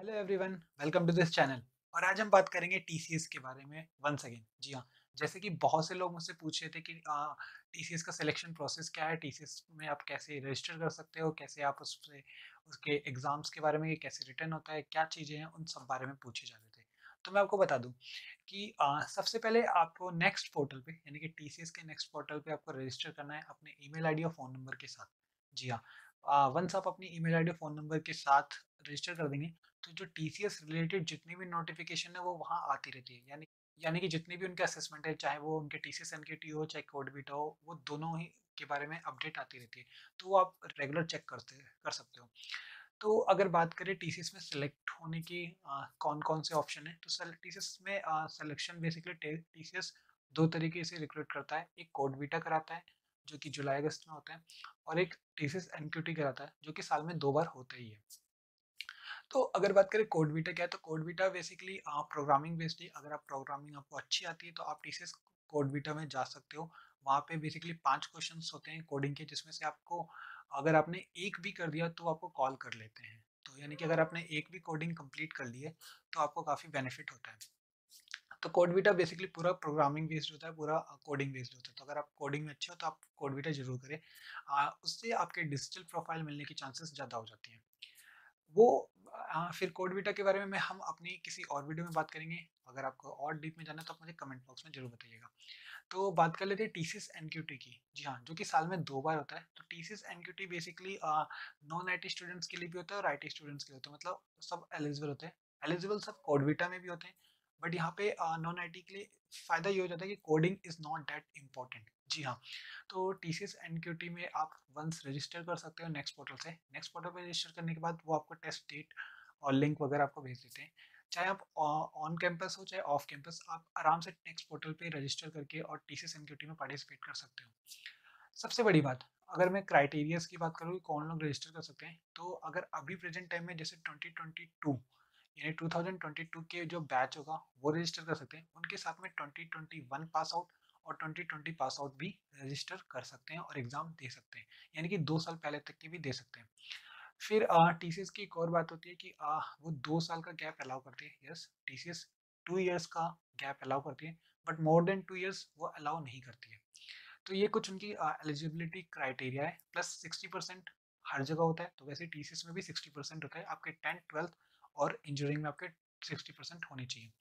Hello everyone, welcome to this channel. और आज हम बात करेंगे टीसीएस के बारे में वंस अगेन। जी हाँ, जैसे कि बहुत से लोग मुझसे पूछ रहे थे कि टीसीएस का सिलेक्शन प्रोसेस क्या है, टीसीएस में आप कैसे रजिस्टर कर सकते हो, कैसे आप उससे उसके एग्जाम्स के बारे में, ये कैसे रिटर्न होता है, क्या चीज़ें हैं, उन सब बारे में पूछे जा रहे थे। तो मैं आपको बता दूं कि सबसे पहले आपको नेक्स्ट पोर्टल पे, यानी कि टीसीएस के नेक्स्ट पोर्टल पे आपको रजिस्टर करना है अपने ईमेल आईडी और फ़ोन नंबर के साथ। जी हाँ, वंस आप अपनी ईमेल आईडी और फ़ोन नंबर के साथ रजिस्टर कर देंगे, तो जो टीसीएस रिलेटेड जितनी भी नोटिफिकेशन है वो वहाँ आती रहती है। यानी यानी कि जितनी भी उनके असेसमेंट है, चाहे वो उनके टीसीएस एनकेटी हो, चाहे कोडबीटा हो, वो दोनों ही के बारे में अपडेट आती रहती है। तो वो आप रेगुलर चेक कर सकते हो। तो अगर बात करें टीसीएस में सिलेक्ट होने की कौन-कौन से ऑप्शन है, तो टीसीएस में सिलेक्शन बेसिकली टीसीएस 2 तरीके से रिक्रूट करता है। एक कोड बीटा कराता है, जो कि जुलाई अगस्त में होता है, और एक टीसीएस एनक्यूटी कराता है, जो कि साल में 2 बार होता ही है। तो अगर बात करें कोड बीटा क्या है, तो code beta basically programming based है। अगर आप प्रोग्रामिंग आपको अच्छी आती है तो आप टीसीएस कोड बीटा में जा सकते हो। वहाँ पे बेसिकली 5 क्वेश्चंस होते हैं कोडिंग के, जिसमें से आपको, अगर आपने एक भी कर दिया तो आपको कॉल कर लेते हैं। तो यानी कि अगर आपने एक भी कोडिंग कंप्लीट कर ली है तो आपको काफ़ी बेनिफिट होता है। तो कोड बीटा बेसिकली पूरा प्रोग्रामिंग बेस्ड होता है, पूरा कोडिंग बेस्ड होता है। तो अगर आप कोडिंग में अच्छे हो तो आप कोड बीटा जरूर करें। उससे आपके डिजिटल प्रोफाइल मिलने की चांसेस ज़्यादा हो जाती हैं। वो फिर कोड बीटा के बारे में हम अपनी किसी और वीडियो में बात करेंगे। अगर आपको और डीप में जाना है तो आप मुझे कमेंट बॉक्स में ज़रूर बताइएगा। तो बात कर लेते हैं टीसीएस एनक्यूटी की। जी हाँ, जो कि साल में 2 बार होता है। तो TCS NQT basically non IT students के लिए भी होता है और आईटी स्टूडेंट्स के लिए होता है। मतलब सब एलिजिबल होते हैं। एलिजिबल सब कोड बीटा में भी होते हैं। बट यहाँ पे नॉन आईटी के लिए फ़ायदा ये हो जाता है कि coding is not that important. जी हाँ, तो टीसीएस एनक्यूटी में आप वंस रजिस्टर कर सकते हो नेक्स्ट पोर्टल से। नेक्स्ट पोर्टल पे रजिस्टर करने के बाद वो आपको टेस्ट डेट और लिंक वगैरह आपको भेज देते हैं। चाहे आप ऑन कैंपस हो चाहे ऑफ कैंपस, आप आराम से नेक्स्ट पोर्टल पे रजिस्टर करके और टीसीएस एनक्यूटी में पार्टिसिपेट कर सकते हो। सबसे बड़ी बात, अगर मैं क्राइटेरियाज की बात करूँ कि कौन लोग रजिस्टर कर सकते हैं, तो अगर अभी प्रेजेंट टाइम में जैसे 2022 यानी 2022 के जो बैच होगा वो रजिस्टर कर सकते हैं। उनके साथ में 2021 पास आउट और 2020 पास आउट भी रजिस्टर कर सकते हैं और एग्जाम दे सकते हैं। यानी कि 2 साल पहले तक के भी दे सकते हैं। फिर टीसीएस की एक और बात होती है कि वो 2 साल का गैप अलाउ करती है। यस, टीसीएस 2 इयर्स का गैप अलाउ करती है, बट मोर देन 2 इयर्स वो अलाउ नहीं करती है। तो ये कुछ उनकी एलिजिबिलिटी क्राइटेरिया है। प्लस 60% हर जगह होता है, तो वैसे टीसीएस में भी 60% होता है। आपके 10th 12th और इंजीनियरिंग में आपके 60% होनी चाहिए।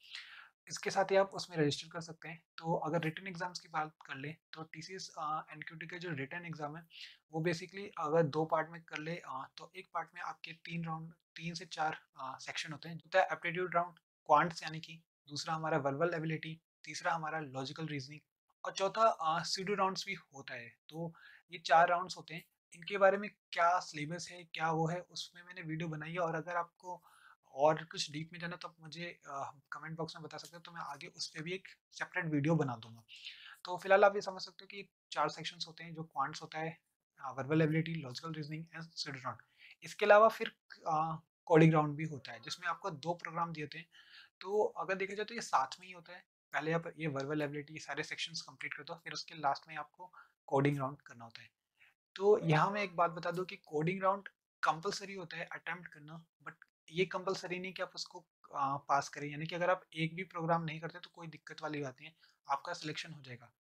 इसके साथ ही आप उसमें रजिस्टर कर सकते हैं। तो अगर रिटन एग्जाम्स की बात कर ले, तो टीसीएस एनक्यूटी का जो रिटन एग्जाम है वो बेसिकली अगर 2 पार्ट में कर ले, तो एक पार्ट में आपके 3 से 4 सेक्शन होते हैं। होता है एप्टीट्यूड राउंड, क्वांट्स यानी कि, दूसरा हमारा वर्बल एबिलिटी, तीसरा हमारा लॉजिकल रीजनिंग, और चौथा सीडो राउंड्स भी होता है। तो ये 4 राउंड्स होते हैं। इनके बारे में क्या सिलेबस है, क्या वो है, उसमें मैंने वीडियो बनाई है। और अगर आपको और कुछ डीप में जाना तो आप मुझे कमेंट बॉक्स में बता सकते हो, तो मैं आगे उस पे भी एक सेपरेट वीडियो बना दूँगा। तो फिलहाल आप ये समझ सकते हो कि 4 सेक्शंस होते हैं, जो क्वांट्स होता है, verbal ability, logical reasoning and सीडो राउंड। इसके अलावा फिर कोडिंग राउंड भी होता है, जिसमें आपको 2 प्रोग्राम दिए होते हैं। तो अगर देखा जाए तो ये साथ में ही होता है। पहले आप ये वर्बल एबिलिटी सारे सेक्शंस कंप्लीट करते हो, फिर उसके लास्ट में आपको कोडिंग राउंड करना होता है। तो यहाँ मैं एक बात बता दूँ कि कोडिंग राउंड कंपल्सरी होता है अटेम्प्ट करना, बट ये कंपल्सरी नहीं कि आप उसको पास करें। यानी कि अगर आप एक भी प्रोग्राम नहीं करते तो कोई दिक्कत वाली बात नहीं है, आपका सिलेक्शन हो जाएगा।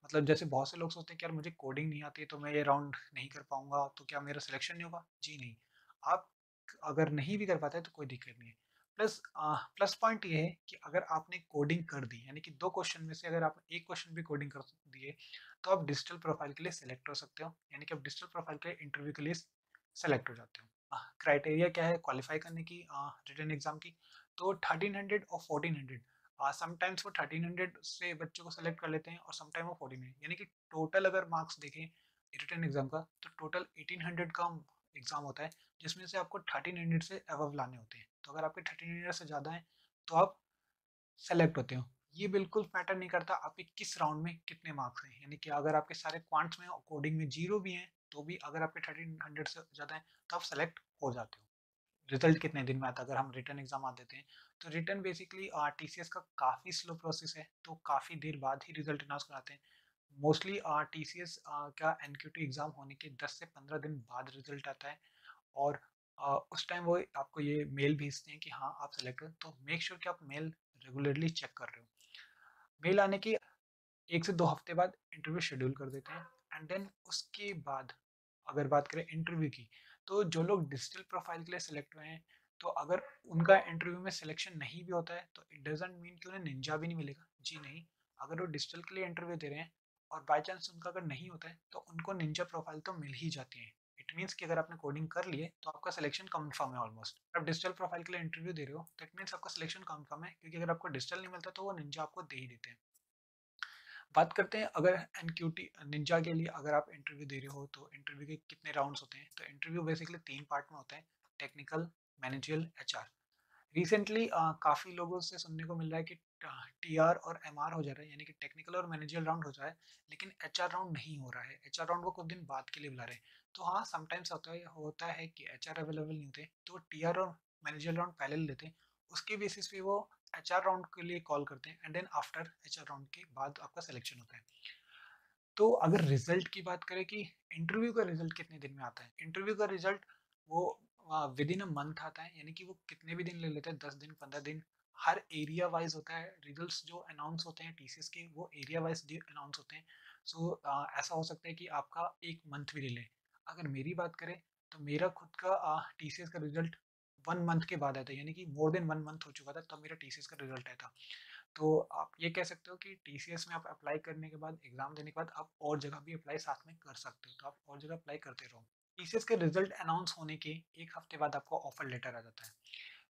मतलब जैसे बहुत से लोग सोचते हैं कि यार मुझे कोडिंग नहीं आती है तो मैं ये राउंड नहीं कर पाऊँगा, तो क्या मेरा सिलेक्शन नहीं होगा? जी नहीं। आप अगर नहीं भी कर पाते हैं तो कोई दिक्कत नहीं है। प्लस पॉइंट ये है कि अगर आपने कोडिंग कर दी, यानी कि 2 क्वेश्चन में से अगर आप 1 क्वेश्चन भी कोडिंग कर दिए, तो आप डिजिटल प्रोफाइल के लिए सेलेक्ट हो सकते हो। यानी कि आप डिजिटल प्रोफाइल के लिए इंटरव्यू के लिए सेलेक्ट हो जाते हो। क्राइटेरिया क्या है क्वालिफाई करने की रिटन एग्जाम की? तो 1300 और 1400, समटाइम्स वो 1300 से बच्चों को सेलेक्ट कर लेते हैं और समटाइम वो 1400, यानी कि टोटल अगर मार्क्स देखें रिटन एग्जाम का, तो टोटल 1800 का एग्जाम होता है, जिसमें से आपको 1300 से अबव लाने होते हैं। तो अगर आपके 1300 से ज़्यादा है तो आप सेलेक्ट होते हो। ये बिल्कुल मैटर नहीं करता आपके किस राउंड में कितने मार्क्स हैं। यानी कि अगर आपके सारे क्वांट्स में और कोडिंग में 0 भी हैं, तो भी अगर आपके 1300 से ज़्यादा है तो आप सेलेक्ट हो जाते हो। रिजल्ट कितने दिन में आता है? अगर हम रिटन एग्जाम आ देते हैं, तो रिटन बेसिकली टीसीएस का काफ़ी स्लो प्रोसेस है, तो काफ़ी देर बाद ही रिजल्ट अनाउंस कराते हैं। मोस्टली टीसीएस का एनक्यूटी एग्जाम होने के 10 से 15 दिन बाद रिजल्ट आता है। और उस टाइम वो आपको ये मेल भेजते हैं कि हाँ, आप सेलेक्ट हो, तो मेक श्योर कि आप मेल रेगुलरली चेक कर रहे हो। मेल आने के 1 से 2 हफ्ते बाद इंटरव्यू शेड्यूल कर देते हैं एंड देन उसके बाद अगर बात करें इंटरव्यू की, तो जो लोग डिजिटल प्रोफाइल के लिए सेलेक्ट हुए हैं, तो अगर उनका इंटरव्यू में सिलेक्शन नहीं भी होता है, तो इट डज़न्ट मीन कि उन्हें निंजा भी नहीं मिलेगा। जी नहीं, अगर वो डिजिटल के लिए इंटरव्यू दे रहे हैं और बाय चांस उनका अगर नहीं होता है, तो उनको निंजा प्रोफाइल तो मिल ही जाती है। इट मीन्स कि अगर आपने कोडिंग कर ली है, तो आपका सिलेक्शन कन्फर्म है ऑलमोस्ट। आप डिजिटल प्रोफाइल के लिए इंटरव्यू दे रहे हो, दैट मीन्स आपका सिलेक्शन कन्फर्म है, क्योंकि अगर आपको डिजिटल नहीं मिलता, तो वो निंजा आपको दे ही देते हैं। बात करते हैं अगर एनक्यूटी निंजा के लिए अगर आप इंटरव्यू दे रहे हो, तो इंटरव्यू के कितने राउंड्स होते हैं? तो इंटरव्यू बेसिकली 3 पार्ट में होता है, टेक्निकल, मैनेजरियल, एचआर। रिसेंटली काफ़ी लोगों से सुनने को मिल रहा है कि टीआर और एमआर हो जा रहा है, यानी कि टेक्निकल और मैनेजरियल राउंड हो जाए, लेकिन एचआर राउंड नहीं हो रहा है। एचआर राउंड वो कुछ दिन बाद के लिए बुला रहे हैं। तो हाँ, समटाइम्स होता है कि एचआर अवेलेबल नहीं होते, तो टीआर और मैनेजरियल राउंड पहले ले लेते हैं। उसके बेसिस पे वो एचआर राउंड के लिए कॉल करते हैं and then after HR round के बाद आपका सिलेक्शन होता है। तो अगर रिजल्ट की बात करें कि इंटरव्यू का रिजल्ट कितने दिन में आता है, इंटरव्यू का रिजल्ट वो विद इन अ मंथ आता है, यानी कि वो कितने भी दिन ले लेते हैं, 10 दिन 15 दिन। हर एरिया वाइज होता है, रिजल्ट्स जो अनाउंस होते हैं टीसीएस के, वो एरिया वाइज अनाउंस होते हैं। सो ऐसा हो सकता है कि आपका एक मंथ भी ले ले। अगर मेरी बात करें, तो मेरा खुद का टीसीएस का रिजल्ट 1 मंथ के बाद आया था, यानी कि मोर देन 1 मंथ हो चुका था तब मेरा टीसीएस का रिजल्ट आया था। तो आप ये कह सकते हो कि टीसीएस में आप अप्लाई करने के बाद, एग्जाम देने के बाद, आप और जगह भी अप्लाई साथ में कर सकते हो, तो आप और जगह अप्लाई करते रहो। टीसीएस के रिजल्ट अनाउंस होने के 1 हफ्ते बाद आपको ऑफर लेटर आ जाता है।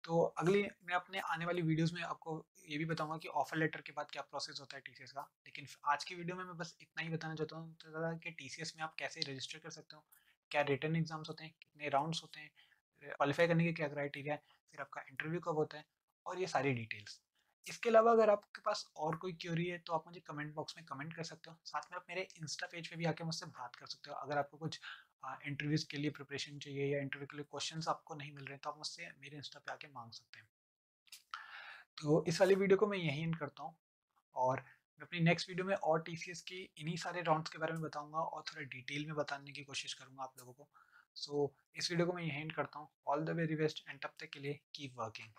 तो अगली मैं अपने आने वाली वीडियोस में आपको ये भी बताऊंगा कि ऑफर लेटर के बाद क्या प्रोसेस होता है टीसीएस का, लेकिन आज की वीडियो में मैं बस इतना ही बताना चाहता हूँ कि टीसीएस में आप कैसे रजिस्टर कर सकते हो, क्या रिटर्न एग्जाम्स होते हैं, कितने राउंड्स होते हैं, क्वालिफाई करने के क्या क्राइटेरिया है, फिर आपका इंटरव्यू कब होता है, और ये सारी डिटेल्स। इसके अलावा अगर आपके पास और कोई क्यूरी है, तो आप मुझे कमेंट बॉक्स में कमेंट कर सकते हो। साथ में आप मेरे इंस्टा पेज पे भी आके मुझसे बात कर सकते हो। अगर आपको कुछ इंटरव्यूज के लिए प्रिपरेशन चाहिए या इंटरव्यू के लिए क्वेश्चंस आपको नहीं मिल रहे हैं, तो आप मुझसे मेरे इंस्टा पे आके मांग सकते हैं। तो इस वाली वीडियो को मैं यहीं एंड करता हूँ, और मैं अपनी नेक्स्ट वीडियो में और टीसीएस की इन्हीं सारे राउंड्स के बारे में बताऊंगा और थोड़ा डिटेल में बताने की कोशिश करूंगा आप लोगों को। सो इस वीडियो को मैं यहीं एंड करता हूँ। All the very best, and तब तक के लिए कीप वर्किंग।